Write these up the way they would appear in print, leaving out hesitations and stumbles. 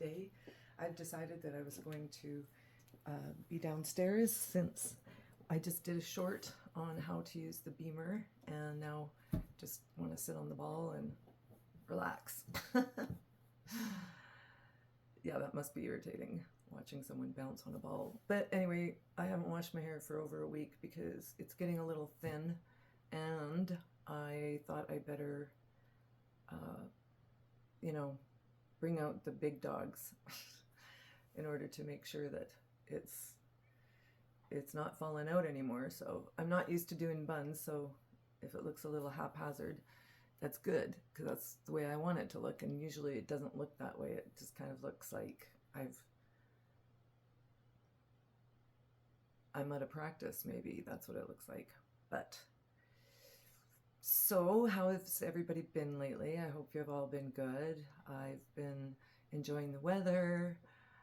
today I've decided that I was going to be downstairs since I just did a short on how to use the beamer, and now just want to sit on the ball and relax. Yeah, that must be irritating, watching someone bounce on a ball. But anyway, I haven't washed my hair for over a week because it's getting a little thin, and I thought I better, bring out the big dogs in order to make sure that it's not falling out anymore. So I'm not used to doing buns, so if it looks a little haphazard, that's good, because that's the way I want it to look, and usually it doesn't look that way. It just kind of looks like I'm out of practice, maybe. That's what it looks like. But so how has everybody been lately? I hope you've all been good. I've been enjoying the weather.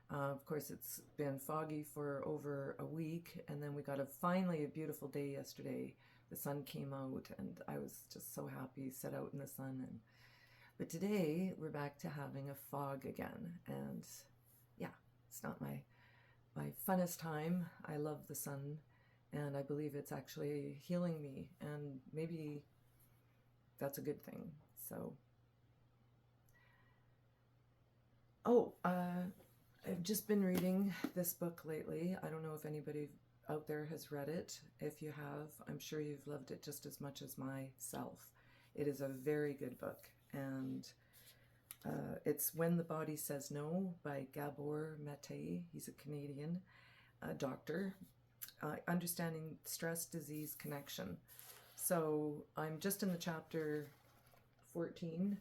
Of course, it's been foggy for over a week, and then we got finally a beautiful day yesterday. The sun came out, and I was just so happy, set out in the sun. But today we're back to having a fog again, and yeah, it's not my funnest time. I love the sun, and I believe it's actually healing me, and maybe that's a good thing. So, I've just been reading this book lately. I don't know if anybody out there has read it. If you have, I'm sure you've loved it just as much as myself. It is a very good book, and it's When the Body Says No by Gabor Mate. He's a Canadian doctor. Understanding Stress Disease Connection. So I'm just in the chapter 14,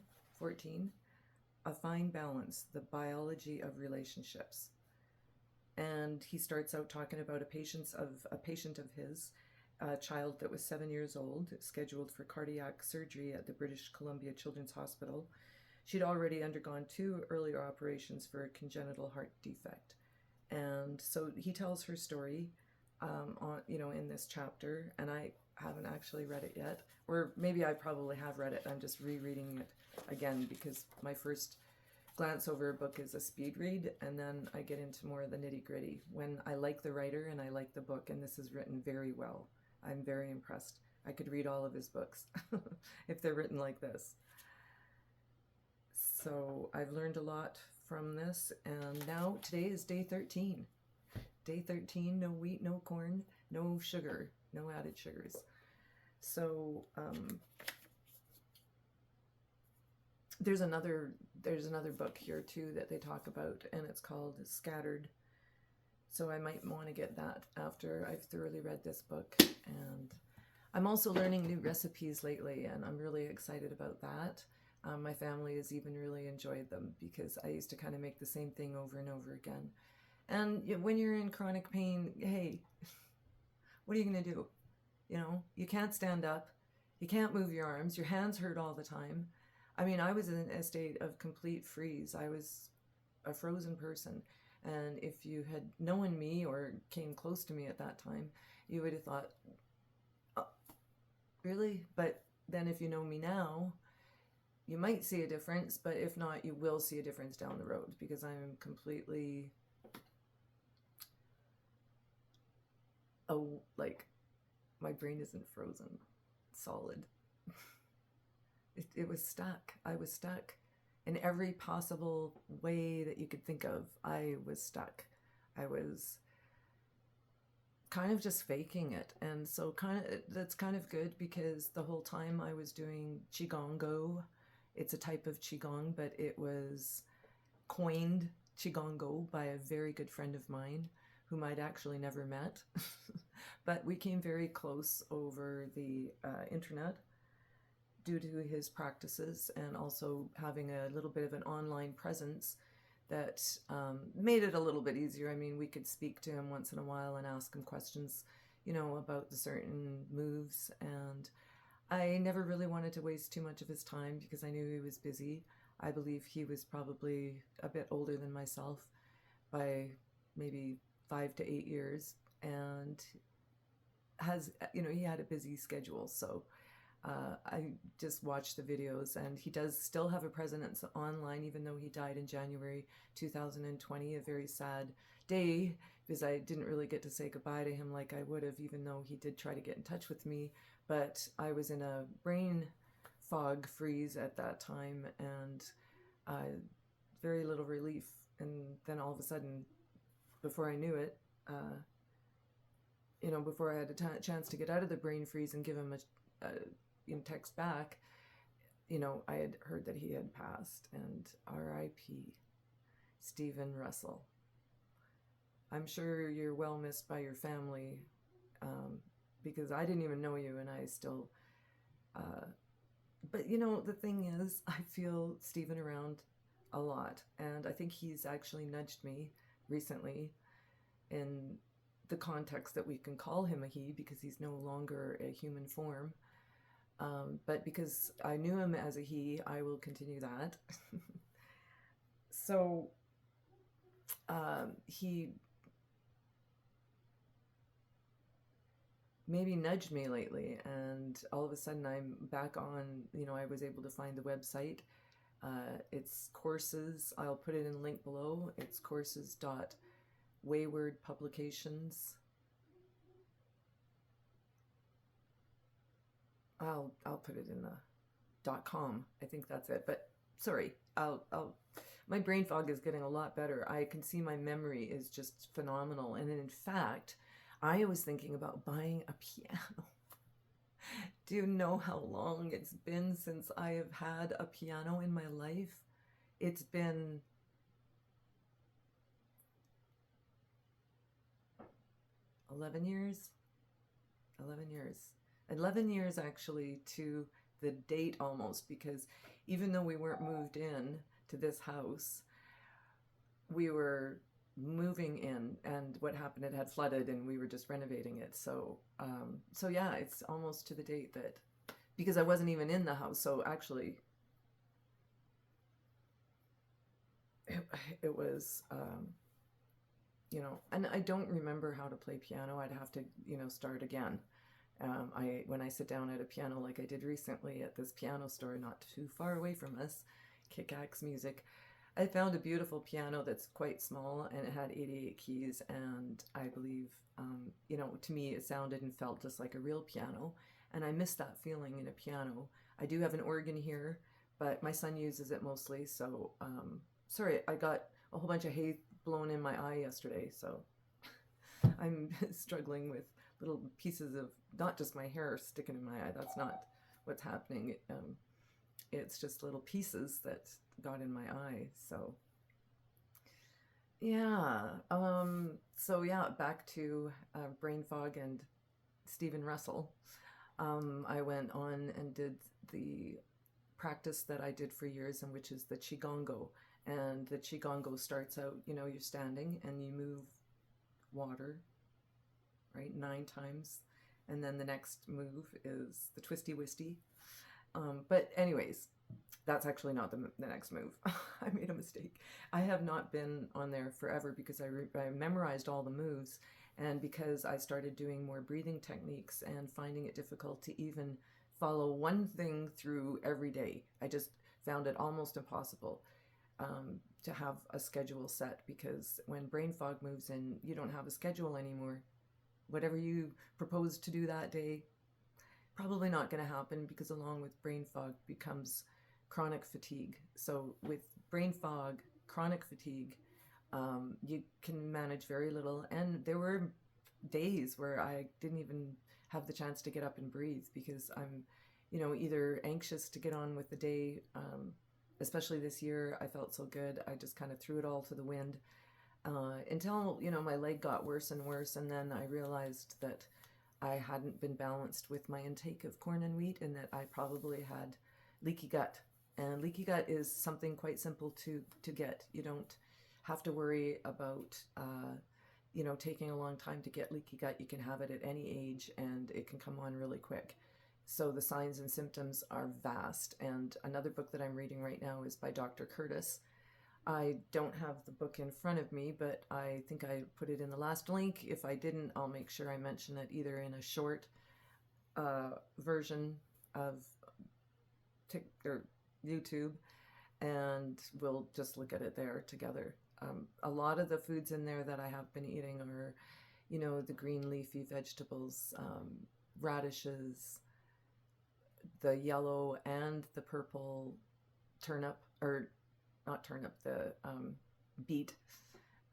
A Fine Balance, the Biology of Relationships. And he starts out talking about a patient of his, a child that was 7 years old, scheduled for cardiac surgery at the British Columbia Children's Hospital. She'd already undergone 2 earlier operations for a congenital heart defect. And so he tells her story in this chapter, and I haven't actually read it yet, or maybe I probably have read it. I'm just rereading it again because my first glance over a book is a speed read, and then I get into more of the nitty-gritty when I like the writer and I like the book, and this is written very well. I'm very impressed. I could read all of his books if they're written like this. So I've learned a lot from this, and now today is day 13. Day 13, no wheat, no corn, no sugar, no added sugars. So there's another book here too that they talk about, and it's called Scattered. So I might want to get that after I've thoroughly read this book. And I'm also learning new recipes lately, and I'm really excited about that. My family has even really enjoyed them because I used to kind of make the same thing over and over again. And when you're in chronic pain, hey, what are you going to do? You can't stand up. You can't move your arms. Your hands hurt all the time. I mean, I was in a state of complete freeze. I was a frozen person. And if you had known me or came close to me at that time, you would have thought, oh, really? But then if you know me now, you might see a difference, but if not, you will see a difference down the road, because I'm completely, my brain isn't frozen, solid. It was stuck. I was stuck in every possible way that you could think of. I was stuck. I was kind of just faking it. And so that's kind of good, because the whole time I was doing Qigong. It's a type of Qigong, but it was coined Qigong by a very good friend of mine whom I'd actually never met. But we came very close over the internet due to his practices, and also having a little bit of an online presence that made it a little bit easier. I mean, we could speak to him once in a while and ask him questions, about the certain moves. And I never really wanted to waste too much of his time because I knew he was busy. I believe he was probably a bit older than myself by maybe 5 to 8 years, and he had a busy schedule. So I just watch the videos, and he does still have a presence online, even though he died in January 2020, a very sad day, because I didn't really get to say goodbye to him like I would have, even though he did try to get in touch with me. But I was in a brain fog freeze at that time, and very little relief. And then all of a sudden, before I knew it, before I had a chance to get out of the brain freeze and give him a text back, I had heard that he had passed. And R.I.P. Stephen Russell. I'm sure you're well missed by your family, because I didn't even know you, and I still, but the thing is, I feel Stephen around a lot, and I think he's actually nudged me recently in the context that we can call him a he, because he's no longer a human form. But because I knew him as a he, I will continue that. So he maybe nudged me lately, and all of a sudden I'm back on, I was able to find the website. It's courses, I'll put it in the link below. It's courses.waywardpublications. I'll put it in the .com. I think that's it. But sorry, my brain fog is getting a lot better. I can see my memory is just phenomenal. And in fact, I was thinking about buying a piano. Do you know how long it's been since I have had a piano in my life? It's been 11 years. 11 years. 11 years actually, to the date almost, because even though we weren't moved in to this house, we were moving in, and what happened, it had flooded and we were just renovating it. So yeah, it's almost to the date that, because I wasn't even in the house. So actually it was, and I don't remember how to play piano. I'd have to, start again. When I sit down at a piano, like I did recently at this piano store not too far away from us, Kick-Axe Music, I found a beautiful piano that's quite small, and it had 88 keys, and I believe, to me it sounded and felt just like a real piano, and I miss that feeling in a piano. I do have an organ here, but my son uses it mostly, so, sorry, I got a whole bunch of hay blown in my eye yesterday, so I'm struggling with little pieces of, not just my hair sticking in my eye, that's not what's happening. It's just little pieces that got in my eye. So yeah, back to brain fog and Stephen Russell. I went on and did the practice that I did for years, and which is the Qigong. And the Qigong starts out, you're standing and you move water, right, 9 times, and then the next move is the twisty wisty. But anyways, that's actually not the next move. I made a mistake. I have not been on there forever, because I memorized all the moves, and because I started doing more breathing techniques and finding it difficult to even follow one thing through every day. I just found it almost impossible to have a schedule set, because when brain fog moves in, you don't have a schedule anymore. Whatever you propose to do that day, probably not going to happen, because along with brain fog becomes chronic fatigue. So with brain fog, chronic fatigue, you can manage very little. And there were days where I didn't even have the chance to get up and breathe, because I'm, either anxious to get on with the day. Especially this year, I felt so good. I just kind of threw it all to the wind until, my leg got worse and worse. And then I realized that I hadn't been balanced with my intake of corn and wheat, and that I probably had leaky gut. And leaky gut is something quite simple to get. You don't have to worry about, taking a long time to get leaky gut. You can have it at any age, and it can come on really quick. So the signs and symptoms are vast. And another book that I'm reading right now is by Dr. Curtis. I don't have the book in front of me, but I think I put it in the last link. If I didn't, I'll make sure I mention it either in a short version of or YouTube, and we'll just look at it there together. A lot of the foods in there that I have been eating are, the green leafy vegetables, radishes, the yellow and the purple turnip, or not turnip, the beet.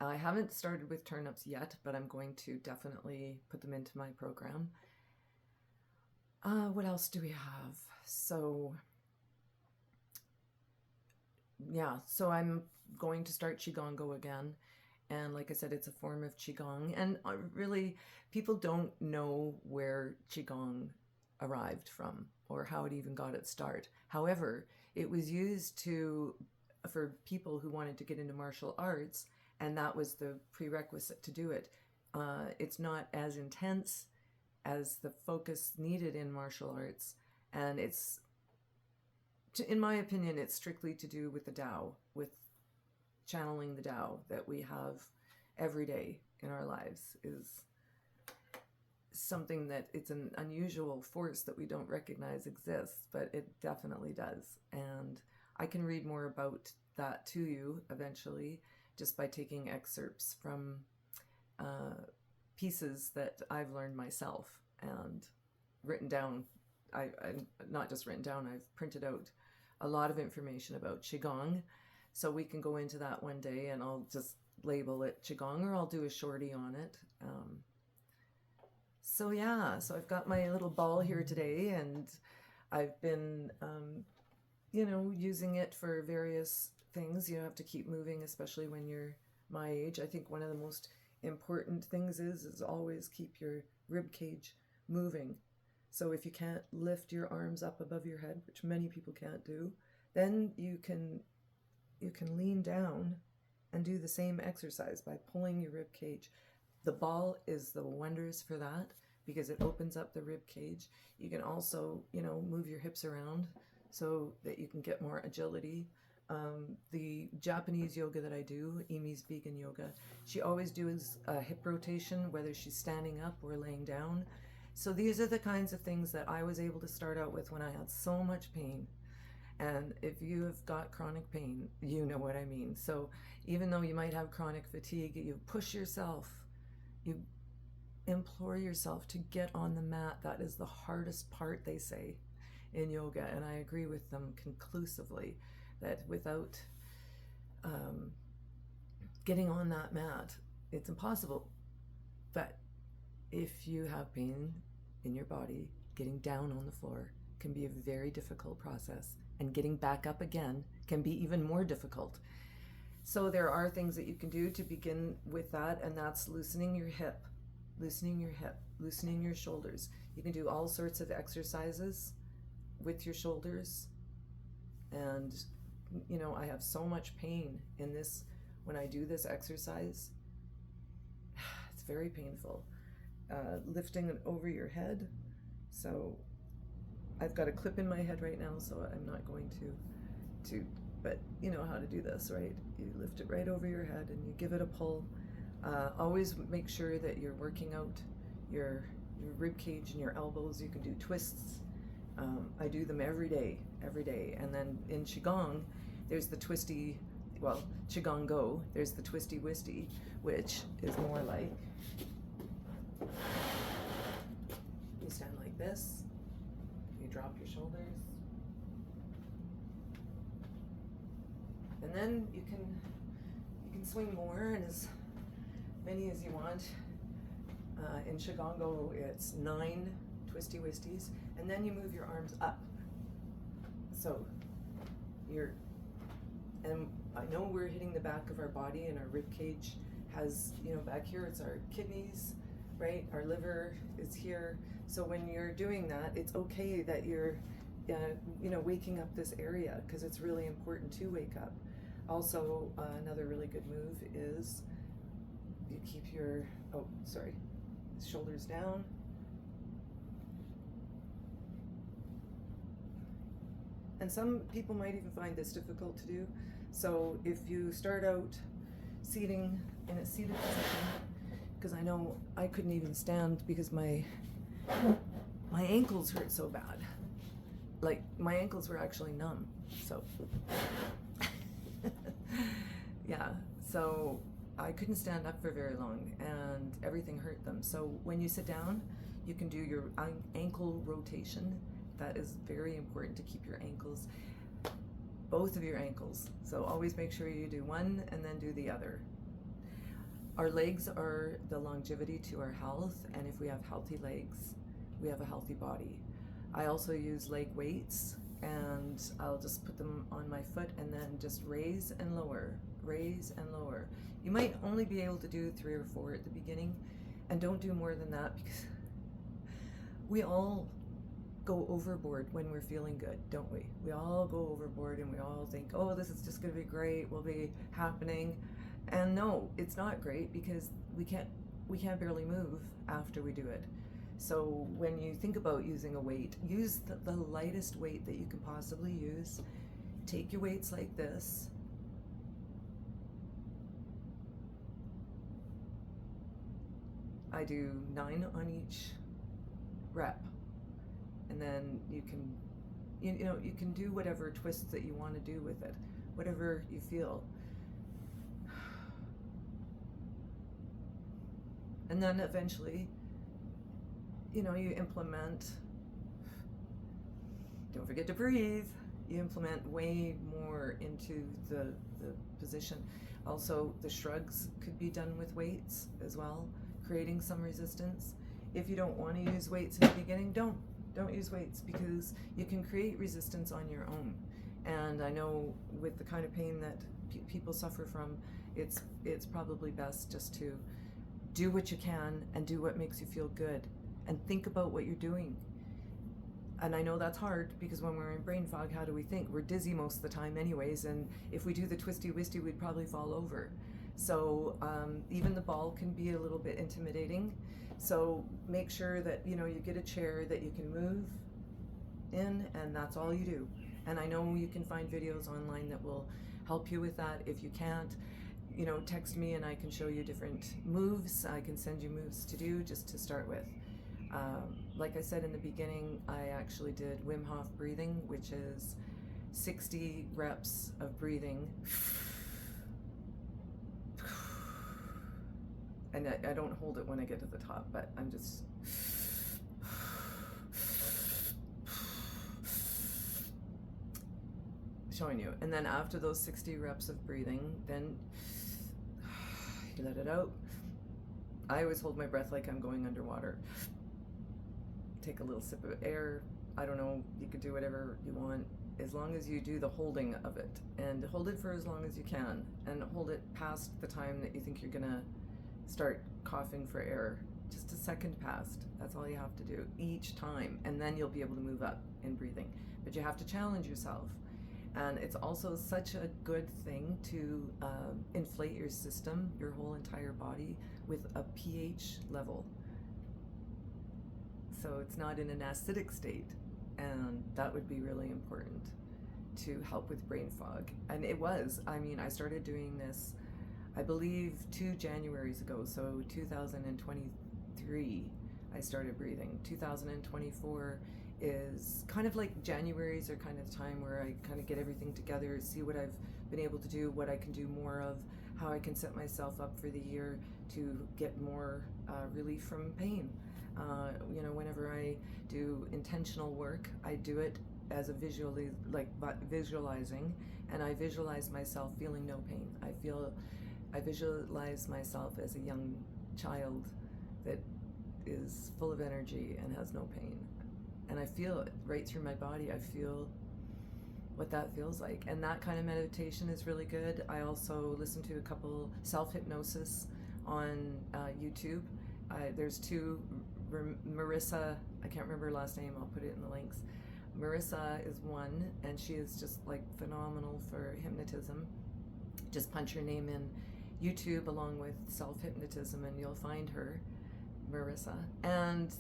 I haven't started with turnips yet, but I'm going to definitely put them into my program. What else do we have? So I'm going to start Qigong again. And like I said, it's a form of Qigong. And really, people don't know where Qigong arrived from or how it even got its start. However, it was used for people who wanted to get into martial arts, and that was the prerequisite to do it. It's not as intense as the focus needed in martial arts, and in my opinion, it's strictly to do with the Tao, with channeling the Tao that we have every day in our lives. Is something that it's an unusual force that we don't recognize exists, but it definitely does. And I can read more about that to you eventually, just by taking excerpts from pieces that I've learned myself and written down. I not just written down, I've printed out a lot of information about Qigong. So we can go into that one day, and I'll just label it Qigong, or I'll do a shorty on it. So I've got my little ball here today, and I've been, using it for various things. You have to keep moving, especially when you're my age. I think one of the most important things is always keep your rib cage moving. So if you can't lift your arms up above your head, which many people can't do, then you can lean down and do the same exercise by pulling your rib cage. The ball is the wonders for that, because it opens up the rib cage. You can also, move your hips around so that you can get more agility. The Japanese yoga that I do, Imi's vegan yoga, she always does a hip rotation, whether she's standing up or laying down. So these are the kinds of things that I was able to start out with when I had so much pain. And if you have got chronic pain, you know what I mean. So even though you might have chronic fatigue, you push yourself, you implore yourself to get on the mat. That is the hardest part, they say, in yoga. And I agree with them conclusively that without getting on that mat, it's impossible. But if you have pain in your body, getting down on the floor can be a very difficult process, and getting back up again can be even more difficult. So there are things that you can do to begin with that, and that's loosening your hip, loosening your shoulders. You can do all sorts of exercises with your shoulders. And I have so much pain in this when I do this exercise. It's very painful. Lifting it over your head. So I've got a clip in my head right now, so I'm not going to, but you know how to do this, right? You lift it right over your head and you give it a pull. Always make sure that you're working out your rib cage and your elbows. You can do twists. I do them every day. And then in Qigong, there's the twisty, Qigong Go, there's the twisty wisty, which is more like, you stand like this, you drop your shoulders, and then you can swing more, and as many as you want. In Qigong Go, it's 9 twisty wisties, and then you move your arms up. So and I know we're hitting the back of our body, and our rib cage has, back here it's our kidneys, right? Our liver is here. So when you're doing that, it's okay that you're, waking up this area, because it's really important to wake up. Also, another really good move is you keep your, shoulders down. And some people might even find this difficult to do. So if you start out seating in a seated position, because I know I couldn't even stand because my ankles hurt so bad. like my ankles were actually numb. So yeah, so I couldn't stand up for very long and everything hurt them. So when you sit down, you can do your ankle rotation. That is very important to keep your ankles, both of your ankles. So always make sure you do one and then do the other. Our legs are the longevity to our health, and if we have healthy legs, we have a healthy body. I also use leg weights, and I'll just put them on my foot and then just raise and lower, raise and lower. You might only be able to do 3 or 4 at the beginning, and don't do more than that, because we all go overboard when we're feeling good, don't we? We all go overboard and we all think, oh, this is just going to be great, we'll be happening. And no, it's not great, because we can't barely move after we do it. So when you think about using a weight, use the lightest weight that you can possibly use. Take your weights like this. I do 9 on each rep, and then you can do whatever twists that you want to do with it, whatever you feel. And then eventually, you implement, don't forget to breathe, you implement way more into the position. Also, the shrugs could be done with weights as well, creating some resistance. If you don't want to use weights in the beginning, don't use weights, because you can create resistance on your own. And I know with the kind of pain that people suffer from, it's probably best just to do what you can and do what makes you feel good, and think about what you're doing. And I know that's hard, because when we're in brain fog, how do we think? We're dizzy most of the time anyways, and if we do the twisty-wisty, we'd probably fall over. So even the ball can be a little bit intimidating. So make sure that you get a chair that you can move in, and that's all you do. And I know you can find videos online that will help you with that. If you can't, text me and I can show you different moves. I can send you moves to do just to start with. Like I said in the beginning, I actually did Wim Hof breathing, which is 60 reps of breathing. And I don't hold it when I get to the top, but I'm just showing you. And then after those 60 reps of breathing, then you let it out. I always hold my breath like I'm going underwater. Take a little sip of air. I don't know, you could do whatever you want, as long as you do the holding of it. And hold it for as long as you can, and hold it past the time that you think you're gonna start coughing for air. Just a second past. That's all you have to do each time, and then you'll be able to move up in breathing. But you have to challenge yourself. And it's also such a good thing to inflate your system, your whole entire body, with a pH level. So it's not in an acidic state, and that would be really important to help with brain fog. And it was, I started doing this, I believe 2 Januaries ago, so 2023 I started breathing. 2024 is kind of like Januaries are kind of the time where I kind of get everything together, see what I've been able to do, what I can do more of, how I can set myself up for the year to get more relief from pain. Whenever I do intentional work, I do it as a visualizing, and I visualize myself feeling no pain. I visualize myself as a young child that is full of energy and has no pain. And I feel it right through my body. I feel what that feels like. And that kind of meditation is really good. I also listen to a couple self-hypnosis on YouTube. There's 2, Marissa, I can't remember her last name, I'll put it in the links. Marissa is one, and she is just like phenomenal for hypnotism. Just punch her name in YouTube along with self-hypnotism and you'll find her, Marissa. And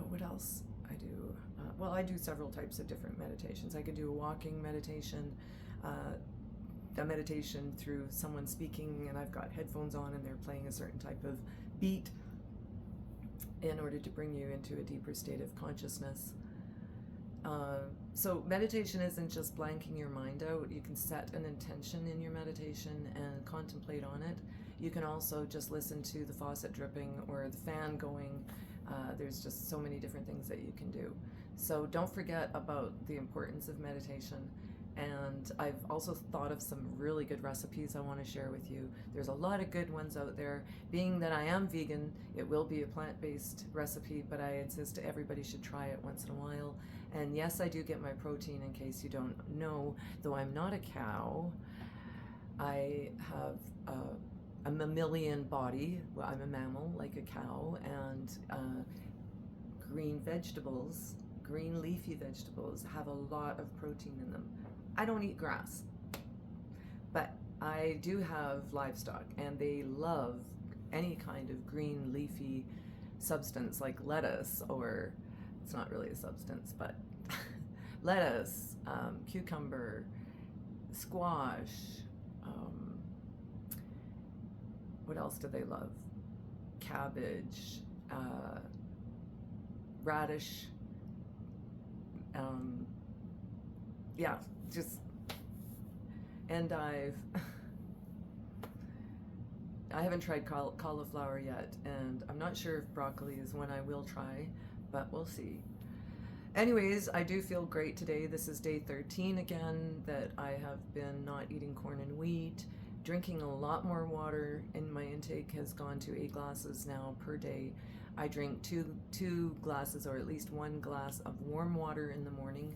what else I do? Well, I do several types of different meditations. I could do a walking meditation, a meditation through someone speaking, and I've got headphones on and they're playing a certain type of beat in order to bring you into a deeper state of consciousness. So meditation isn't just blanking your mind out. You can set an intention in your meditation and contemplate on it. You can also just listen to the faucet dripping or the fan going. There's just so many different things that you can do. So don't forget about the importance of meditation. And I've also thought of some really good recipes I want to share with you. There's a lot of good ones out there. Being that I am vegan, it will be a plant-based recipe, but I insist everybody should try it once in a while. And yes, I do get my protein, in case you don't know. Though I'm not a cow, I have a mammalian body. Well, I'm a mammal, like a cow, and green vegetables, green leafy vegetables, have a lot of protein in them. I don't eat grass, but I do have livestock, and they love any kind of green leafy substance like lettuce, or it's not really a substance, but lettuce, cucumber, squash. What else do they love? Cabbage, radish. Yeah, just endive. I haven't tried cauliflower yet, and I'm not sure if broccoli is one I will try, but we'll see. Anyways, I do feel great today. This is day 13 again that I have been not eating corn and wheat, drinking a lot more water, and my intake has gone to 8 glasses now per day. I drink two glasses, or at least 1 glass of warm water in the morning.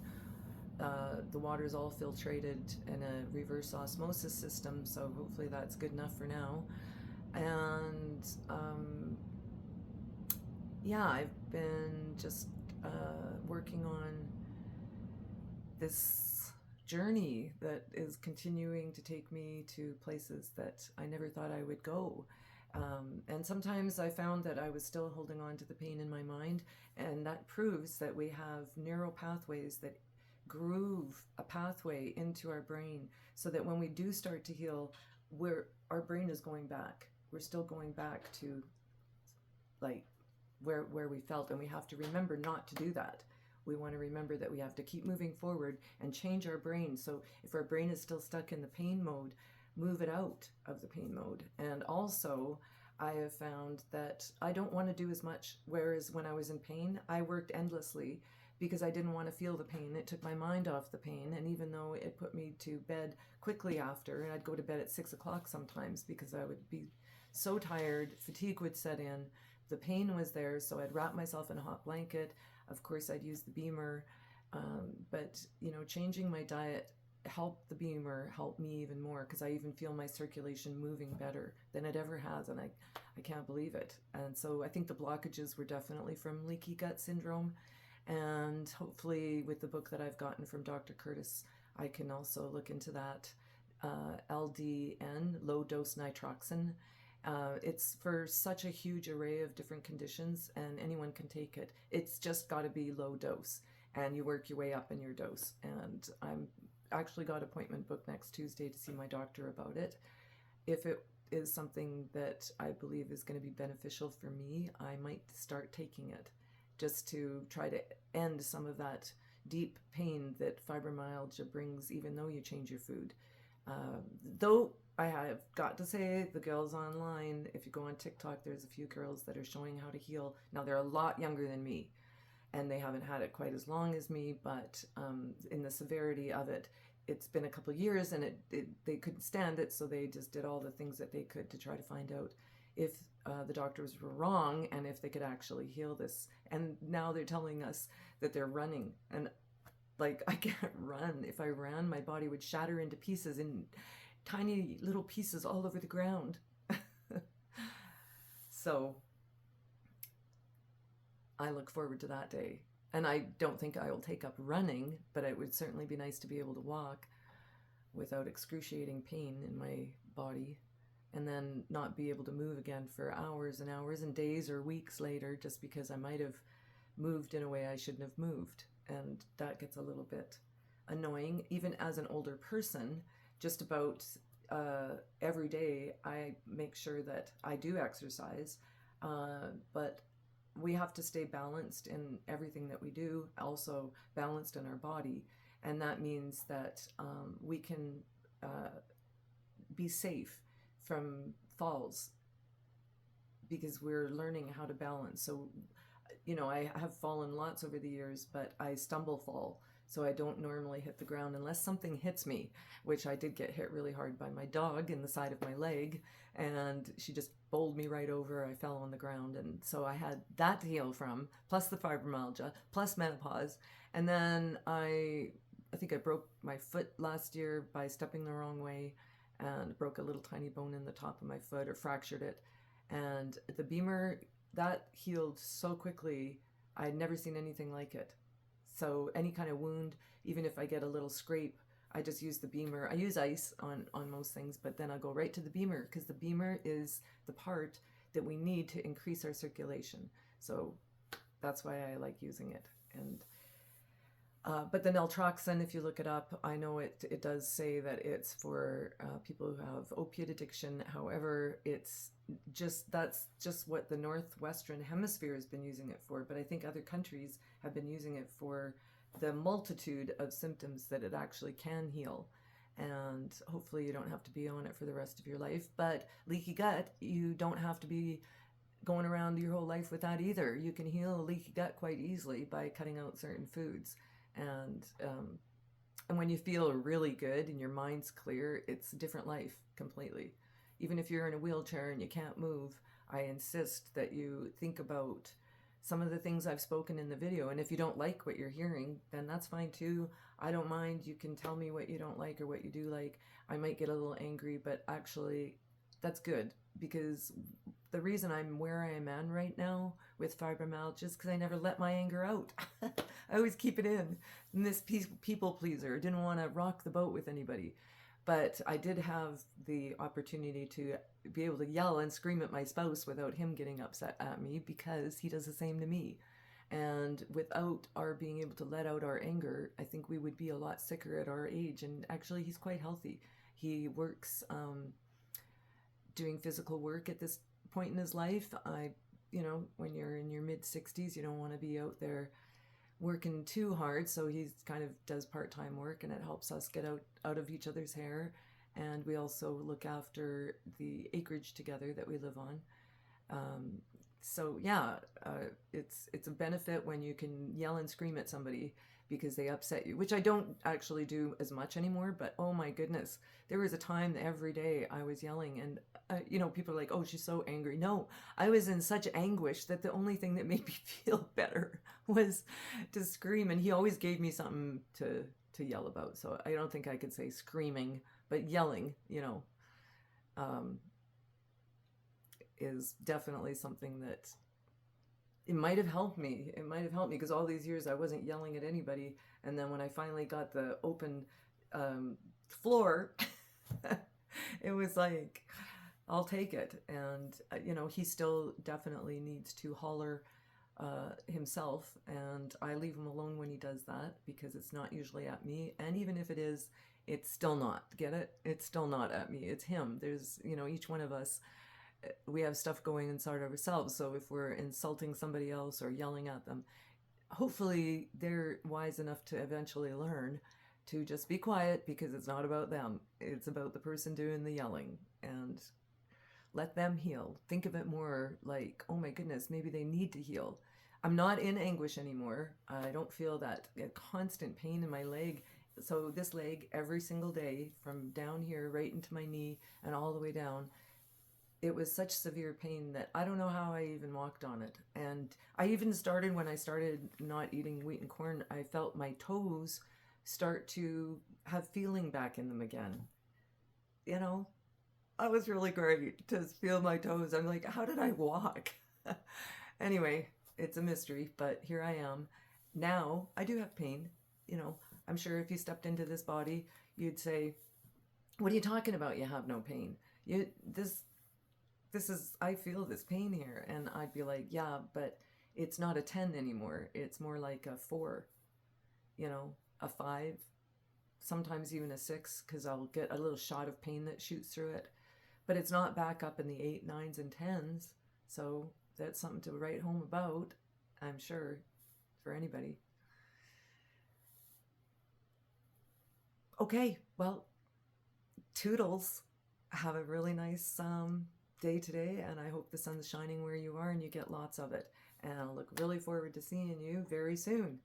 The water is all filtrated in a reverse osmosis system, so hopefully that's good enough for now. And yeah, I've been just working on this journey that is continuing to take me to places that I never thought I would go. And sometimes I found that I was still holding on to the pain in my mind, and that proves that we have neural pathways that groove a pathway into our brain, so that when we do start to heal, our brain is going back. We're still going back to like where we felt, and we have to remember not to do that. We want to remember that we have to keep moving forward and change our brain. So if our brain is still stuck in the pain mode, move it out of the pain mode. And also, I have found that I don't want to do as much, whereas when I was in pain, I worked endlessly because I didn't want to feel the pain. It took my mind off the pain, and even though it put me to bed quickly after, and I'd go to bed at 6 o'clock sometimes because I would be so tired, fatigue would set in, the pain was there, so I'd wrap myself in a hot blanket. Of course, I'd use the Beamer, but changing my diet helped the Beamer, helped me even more, because I even feel my circulation moving better than it ever has, and I can't believe it. And so I think the blockages were definitely from leaky gut syndrome, and hopefully with the book that I've gotten from Dr. Curtis, I can also look into that. LDN, low dose nitroxin. It's for such a huge array of different conditions, and anyone can take it. It's just got to be low dose, and you work your way up in your dose. And I'm actually got an appointment booked next Tuesday to see my doctor about it. If it is something that I believe is going to be beneficial for me, I might start taking it, just to try to end some of that deep pain that fibromyalgia brings, even though you change your food. Though I have got to say, the girls online, if you go on TikTok, there's a few girls that are showing how to heal. Now, they're a lot younger than me, and they haven't had it quite as long as me, but in the severity of it, it's been a couple of years, and they couldn't stand it, so they just did all the things that they could to try to find out if the doctors were wrong and if they could actually heal this. And now they're telling us that they're running, and like, I can't run. If I ran, my body would shatter into pieces, in tiny little pieces all over the ground. So I look forward to that day. And I don't think I will take up running, but it would certainly be nice to be able to walk without excruciating pain in my body, and then not be able to move again for hours and hours and days or weeks later, just because I might have moved in a way I shouldn't have moved. And that gets a little bit annoying. Even as an older person, just about every day I make sure that I do exercise, but we have to stay balanced in everything that we do, also balanced in our body. And that means that we can be safe from falls because we're learning how to balance. So, you know, I have fallen lots over the years, but I stumble fall. So I don't normally hit the ground unless something hits me, which I did get hit really hard by my dog in the side of my leg, and she just bowled me right over. I fell on the ground, and so I had that to heal from, plus the fibromyalgia, plus menopause. And then I think I broke my foot last year by stepping the wrong way, and broke a little tiny bone in the top of my foot, or fractured it. And the Beamer, that healed so quickly. I'd never seen anything like it. So any kind of wound, even if I get a little scrape, I just use the Beamer. I use ice on most things, but then I'll go right to the Beamer, because the Beamer is the part that we need to increase our circulation. So that's why I like using it. And but the naltrexone, if you look it up, I know it does say that it's for people who have opiate addiction. However, that's just what the Northwestern Hemisphere has been using it for. But I think other countries have been using it for the multitude of symptoms that it actually can heal. And hopefully you don't have to be on it for the rest of your life. But leaky gut, you don't have to be going around your whole life with that either. You can heal a leaky gut quite easily by cutting out certain foods. And when you feel really good and your mind's clear, it's a different life completely. Even if you're in a wheelchair and you can't move, I insist that you think about some of the things I've spoken in the video. And if you don't like what you're hearing, then that's fine too. I don't mind. You can tell me what you don't like or what you do like. I might get a little angry, but actually that's good, because the reason I'm where I am at right now with fibromyalgia is because I never let my anger out. I always keep it in. And this people pleaser, didn't want to rock the boat with anybody. But I did have the opportunity to be able to yell and scream at my spouse without him getting upset at me, because he does the same to me. And without our being able to let out our anger, I think we would be a lot sicker at our age. And actually, he's quite healthy. He works doing physical work at this point in his life. When you're in your mid-60s, you don't want to be out there working too hard, so he kind of does part-time work, and it helps us get out of each other's hair. And we also look after the acreage together that we live on. It's a benefit when you can yell and scream at somebody because they upset you, which I don't actually do as much anymore. But oh my goodness, there was a time every day I was yelling, and people are like, oh, she's so angry. No, I was in such anguish that the only thing that made me feel better was to scream. And he always gave me something to yell about. So I don't think I could say screaming, but yelling, is definitely something that it might have helped me. It might have helped me because all these years I wasn't yelling at anybody. And then when I finally got the open floor, it was like, I'll take it. And, he still definitely needs to holler himself. And I leave him alone when he does that, because it's not usually at me. And even if it is, it's still not. Get it? It's still not at me. It's him. There's, each one of us, we have stuff going inside of ourselves. So if we're insulting somebody else or yelling at them, hopefully they're wise enough to eventually learn to just be quiet, because it's not about them. It's about the person doing the yelling, and let them heal. Think of it more like, oh my goodness, maybe they need to heal. I'm not in anguish anymore. I don't feel that constant pain in my leg. So this leg, every single day, from down here right into my knee and all the way down, it was such severe pain that I don't know how I even walked on it. And I even started, when I started not eating wheat and corn, I felt my toes start to have feeling back in them again. That was really great to feel my toes. I'm like, how did I walk? Anyway, it's a mystery, but here I am. Now I do have pain. I'm sure if you stepped into this body, you'd say, what are you talking about? You have no pain. I feel this pain here. And I'd be like, yeah, but it's not a 10 anymore. It's more like a 4, a 5, sometimes even a 6, because I'll get a little shot of pain that shoots through it. But it's not back up in the 8, 9s, and 10s. So that's something to write home about, I'm sure, for anybody. Okay, well, toodles. Have a really nice day today, and I hope the sun's shining where you are and you get lots of it. And I'll look really forward to seeing you very soon.